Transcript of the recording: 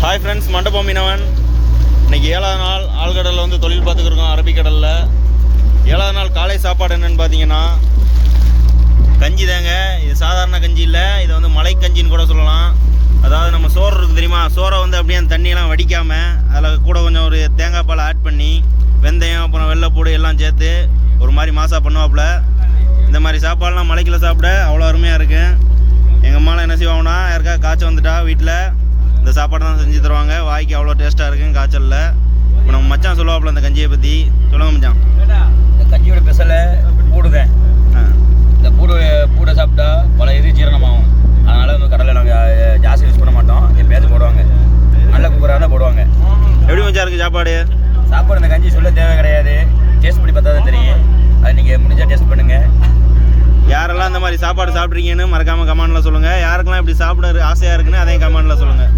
Hi friends, மண்டபம் மீனவன். இன்றைக்கி 7வது நாள் ஆழ்கடலில் வந்து தொழில் பார்த்துக்கிருக்கோம். அரபிக்கடலில் 7வது நாள் காலை சாப்பாடு என்னென்னு பார்த்தீங்கன்னா கஞ்சி தாங்க. இது சாதாரண கஞ்சி இல்லை, இதை வந்து மலை கஞ்சின்னு கூட சொல்லலாம். அதாவது நம்ம சோறு இருக்குது தெரியுமா, சோறை வந்து அப்படியே அந்த தண்ணியெல்லாம் வடிக்காமல் அதில் கூட கொஞ்சம் ஒரு தேங்காய் பால் ஆட் பண்ணி வெந்தயம் அப்புறம் வெள்ளைப்பூடு எல்லாம் சேர்த்து ஒரு மாதிரி மாசா பண்ணுவாப்புல. இந்த மாதிரி சாப்பாடுலாம் மலைக்கில் சாப்பிட அவ்வளோ அருமையாக இருக்குது. எங்கள் அம்மாலாம் என்ன செய்வாங்கன்னா, யாருக்கா காய்ச்சல் வந்துட்டா வீட்டில் இந்த சாப்பாடு தான் செஞ்சு தருவாங்க. வாய்க்கு அவ்வளோ டேஸ்ட்டாக இருக்கும் காய்ச்சலில். இப்போ நம்ம மச்சான் சொல்லுவாப்புல இந்த கஞ்சியை பற்றி. சொல்லுங்க மச்சான். இந்த கஞ்சியோட ஸ்பெஷலை பூடுதேன். இந்த பூடை சாப்பிட்டா பல இது ஜீரணமாகும். அதனால் வந்து கடலில் நாங்கள் ஜாஸ்தி யூஸ் பண்ண மாட்டோம். எப்பயாச்சும் போடுவாங்க, நல்ல குக்கராக தான் போடுவாங்க. எப்படி மச்சா இருக்குது சாப்பாடு? இந்த கஞ்சி சொல்ல தேவை கிடையாது, டேஸ்ட் பண்ணி பார்த்தா தான் தெரியும். அதை நீங்கள் முடிஞ்சால் டேஸ்ட் பண்ணுங்கள். யாரெல்லாம் இந்த மாதிரி சாப்பாடு சாப்பிட்றீங்கன்னு மறக்காமல் கமெண்ட்டில் சொல்லுங்கள். யாருக்கெல்லாம் இப்படி சாப்பிட ஆசையாக இருக்குன்னு அதையும் கமெண்ட்டில் சொல்லுங்கள்.